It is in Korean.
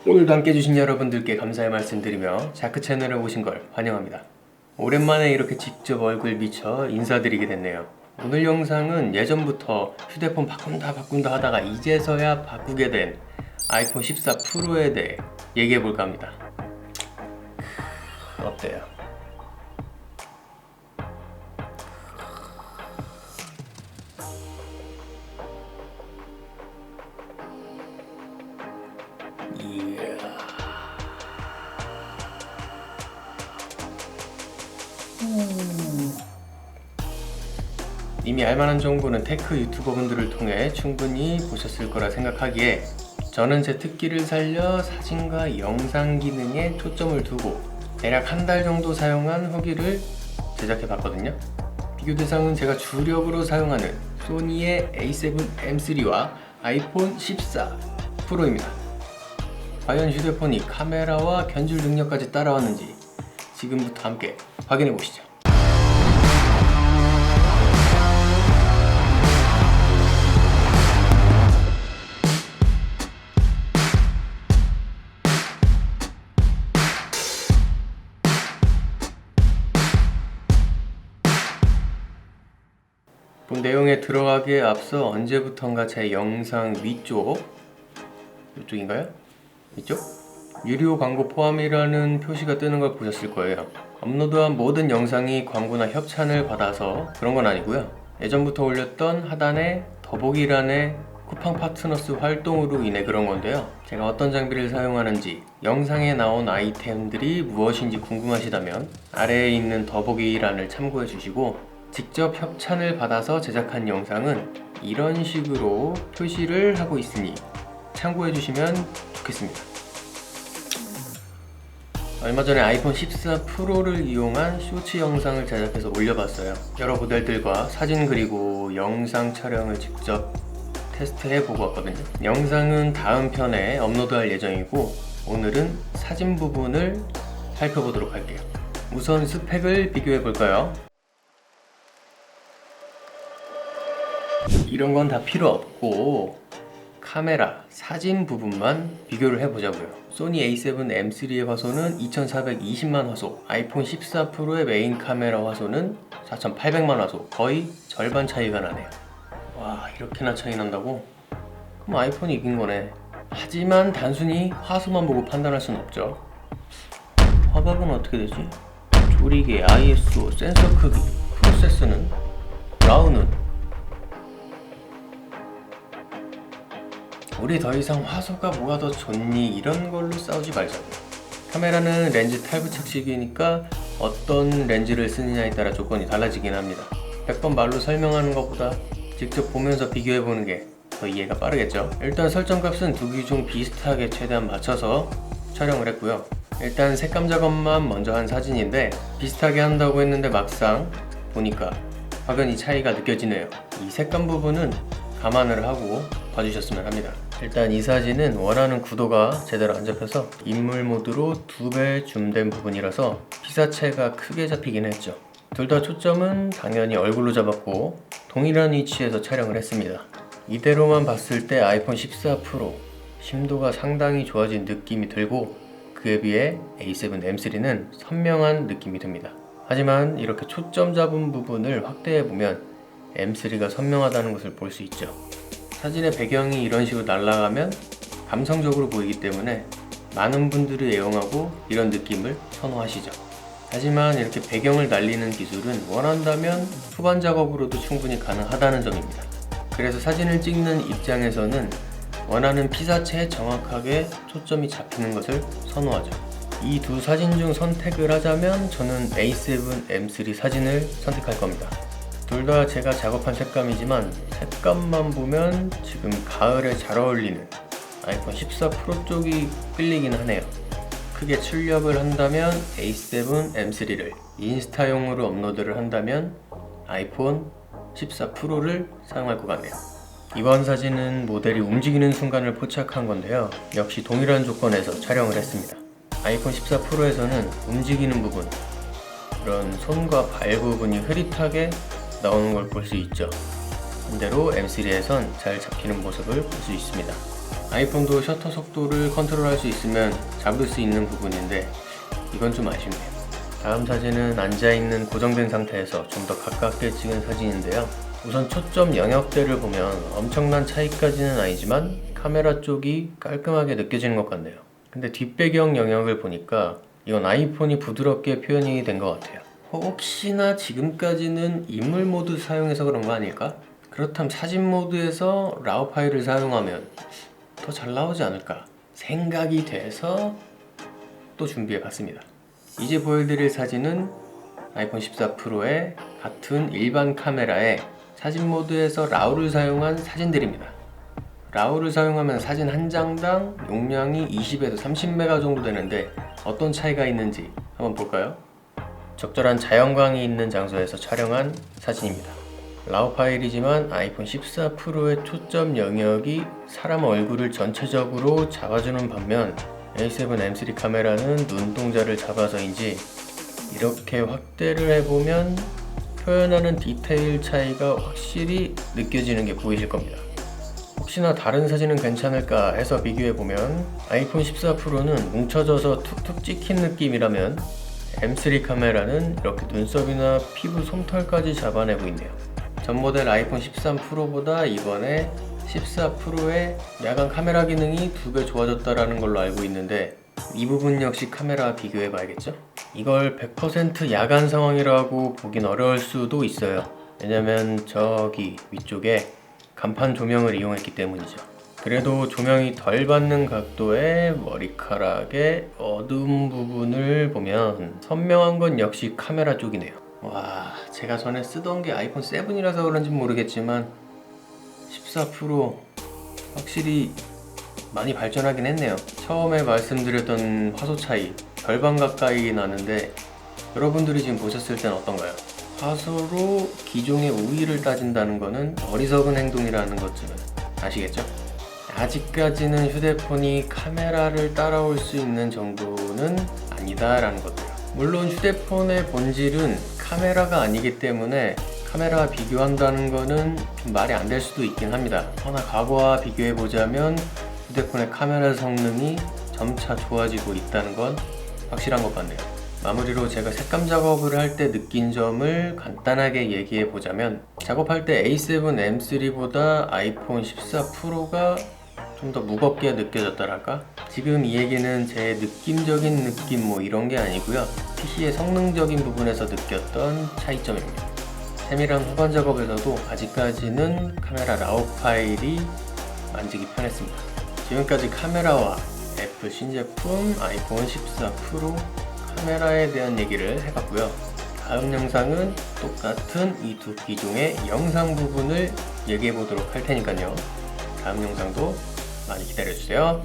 오늘도 함께 해주신 여러분들께 감사의 말씀드리며 자크 채널에 오신 걸 환영합니다. 오랜만에 이렇게 직접 얼굴 비춰 인사드리게 됐네요. 오늘 영상은 예전부터 휴대폰 바꾼다 하다가 이제서야 바꾸게 된 아이폰 14 프로에 대해 얘기해볼까 합니다. 어때요? 이미 알만한 정보는 테크 유튜버분들을 통해 충분히 보셨을 거라 생각하기에 저는 제 특기를 살려 사진과 영상 기능에 초점을 두고 대략 한 달 정도 사용한 후기를 제작해 봤거든요. 비교 대상은 제가 주력으로 사용하는 소니의 A7M3와 아이폰 14 프로입니다. 과연 휴대폰이 카메라와 견줄 능력까지 따라왔는지 지금부터 함께 확인해 보시죠. 본 내용에 들어가기에 앞서 언제부턴가 제 영상 위쪽, 이쪽인가요? 이쪽? 유료 광고 포함이라는 표시가 뜨는 걸 보셨을 거예요. 업로드한 모든 영상이 광고나 협찬을 받아서 그런 건 아니고요. 예전부터 올렸던 하단에 더보기란의 쿠팡 파트너스 활동으로 인해 그런 건데요. 제가 어떤 장비를 사용하는지, 영상에 나온 아이템들이 무엇인지 궁금하시다면 아래에 있는 더보기란을 참고해 주시고, 직접 협찬을 받아서 제작한 영상은 이런 식으로 표시를 하고 있으니 참고해 주시면 좋겠습니다. 얼마 전에 아이폰 14 프로를 이용한 쇼츠 영상을 제작해서 올려봤어요. 여러 모델들과 사진 그리고 영상 촬영을 직접 테스트해보고 왔거든요. 영상은 다음 편에 업로드할 예정이고 오늘은 사진 부분을 살펴보도록 할게요. 우선 스펙을 비교해볼까요? 이런 건 다 필요 없고 카메라, 사진 부분만 비교를 해보자고요. 소니 A7M3의 화소는 2420만 화소, 아이폰 14 프로의 메인 카메라 화소는 4800만 화소, 거의 절반 차이가 나네요. 와, 이렇게나 차이 난다고? 그럼 아이폰이 이긴 거네. 하지만 단순히 화소만 보고 판단할 수는 없죠. 화각은 어떻게 되지? 조리개, ISO, 센서 크기, 프로세스는, RAW는 우리 더 이상 화소가 뭐가 더 좋니 이런 걸로 싸우지 말자고. 카메라는 렌즈 탈부착식이니까 어떤 렌즈를 쓰느냐에 따라 조건이 달라지긴 합니다. 100번 말로 설명하는 것보다 직접 보면서 비교해보는 게 더 이해가 빠르겠죠. 일단 설정값은 두 기종 비슷하게 최대한 맞춰서 촬영을 했고요. 일단 색감 작업만 먼저 한 사진인데 비슷하게 한다고 했는데 막상 보니까 확연히 차이가 느껴지네요. 이 색감 부분은 감안을 하고 봐주셨으면 합니다. 일단 이 사진은 원하는 구도가 제대로 안 잡혀서 인물 모드로 2배 줌된 부분이라서 피사체가 크게 잡히긴 했죠. 둘 다 초점은 당연히 얼굴로 잡았고 동일한 위치에서 촬영을 했습니다. 이대로만 봤을 때 아이폰 14 프로 심도가 상당히 좋아진 느낌이 들고 그에 비해 A7M3는 선명한 느낌이 듭니다. 하지만 이렇게 초점 잡은 부분을 확대해보면 M3가 선명하다는 것을 볼 수 있죠. 사진의 배경이 이런 식으로 날아가면 감성적으로 보이기 때문에 많은 분들이 애용하고 이런 느낌을 선호하시죠. 하지만 이렇게 배경을 날리는 기술은 원한다면 후반 작업으로도 충분히 가능하다는 점입니다. 그래서 사진을 찍는 입장에서는 원하는 피사체에 정확하게 초점이 잡히는 것을 선호하죠. 이 두 사진 중 선택을 하자면 저는 A7M3 사진을 선택할 겁니다. 둘 다 제가 작업한 색감이지만 색감만 보면 지금 가을에 잘 어울리는 아이폰 14 프로 쪽이 끌리긴 하네요. 크게 출력을 한다면 A7M3를, 인스타용으로 업로드를 한다면 아이폰 14 프로를 사용할 것 같네요. 이번 사진은 모델이 움직이는 순간을 포착한 건데요. 역시 동일한 조건에서 촬영을 했습니다. 아이폰 14 프로에서는 움직이는 부분, 그런 손과 발 부분이 흐릿하게 나오는 걸 볼 수 있죠. 반대로 M3에선 잘 잡히는 모습을 볼 수 있습니다. 아이폰도 셔터 속도를 컨트롤할 수 있으면 잡을 수 있는 부분인데 이건 좀 아쉽네요. 다음 사진은 앉아있는 고정된 상태에서 좀 더 가깝게 찍은 사진인데요. 우선 초점 영역대를 보면 엄청난 차이까지는 아니지만 카메라 쪽이 깔끔하게 느껴지는 것 같네요. 근데 뒷배경 영역을 보니까 이건 아이폰이 부드럽게 표현이 된 것 같아요. 혹시나 지금까지는 인물 모드 사용해서 그런 거 아닐까? 그렇다면 사진 모드에서 라우 파일을 사용하면 더 잘 나오지 않을까 생각이 돼서 또 준비해 봤습니다. 이제 보여드릴 사진은 아이폰 14 프로의 같은 일반 카메라에 사진 모드에서 라우를 사용한 사진들입니다. 라우를 사용하면 사진 한 장당 용량이 20에서 30메가 정도 되는데 어떤 차이가 있는지 한번 볼까요? 적절한 자연광이 있는 장소에서 촬영한 사진입니다. 라우 파일이지만 아이폰 14 프로의 초점 영역이 사람 얼굴을 전체적으로 잡아주는 반면 A7 M3 카메라는 눈동자를 잡아서인지 이렇게 확대를 해보면 표현하는 디테일 차이가 확실히 느껴지는 게 보이실 겁니다. 혹시나 다른 사진은 괜찮을까 해서 비교해보면 아이폰 14 프로는 뭉쳐져서 툭툭 찍힌 느낌이라면 M3 카메라는 이렇게 눈썹이나 피부 솜털까지 잡아내고 있네요. 전 모델 아이폰 13 프로보다 이번에 14 프로의 야간 카메라 기능이 2배 좋아졌다는 걸로 알고 있는데 이 부분 역시 카메라와 비교해 봐야겠죠? 이걸 100% 야간 상황이라고 보긴 어려울 수도 있어요. 왜냐면 저기 위쪽에 간판 조명을 이용했기 때문이죠. 그래도 조명이 덜 받는 각도의 머리카락의 어두운 부분을 보면 선명한 건 역시 카메라 쪽이네요. 와, 제가 전에 쓰던 게 아이폰 7이라서 그런지 모르겠지만 14 프로 확실히 많이 발전하긴 했네요. 처음에 말씀드렸던 화소 차이 절반 가까이 나는데 여러분들이 지금 보셨을 땐 어떤가요? 화소로 기종의 우위를 따진다는 거는 어리석은 행동이라는 것쯤은 아시겠죠? 아직까지는 휴대폰이 카메라를 따라올 수 있는 정도는 아니다라는 것도요. 물론 휴대폰의 본질은 카메라가 아니기 때문에 카메라와 비교한다는 거는 좀 말이 안 될 수도 있긴 합니다. 그러나 과거와 비교해보자면 휴대폰의 카메라 성능이 점차 좋아지고 있다는 건 확실한 것 같네요. 마무리로 제가 색감 작업을 할 때 느낀 점을 간단하게 얘기해 보자면 작업할 때 A7 M3보다 아이폰 14 프로가 좀 더 무겁게 느껴졌다랄까? 지금 이 얘기는 제 느낌적인 느낌 뭐 이런 게 아니고요. PC의 성능적인 부분에서 느꼈던 차이점입니다. 세밀한 후반 작업에서도 아직까지는 카메라 라우 파일이 만지기 편했습니다. 지금까지 카메라와 애플 신제품 아이폰 14 프로 카메라에 대한 얘기를 해봤고요. 다음 영상은 똑같은 이 두 기종의 영상 부분을 얘기해 보도록 할 테니까요. 다음 영상도 많이 기다려주세요.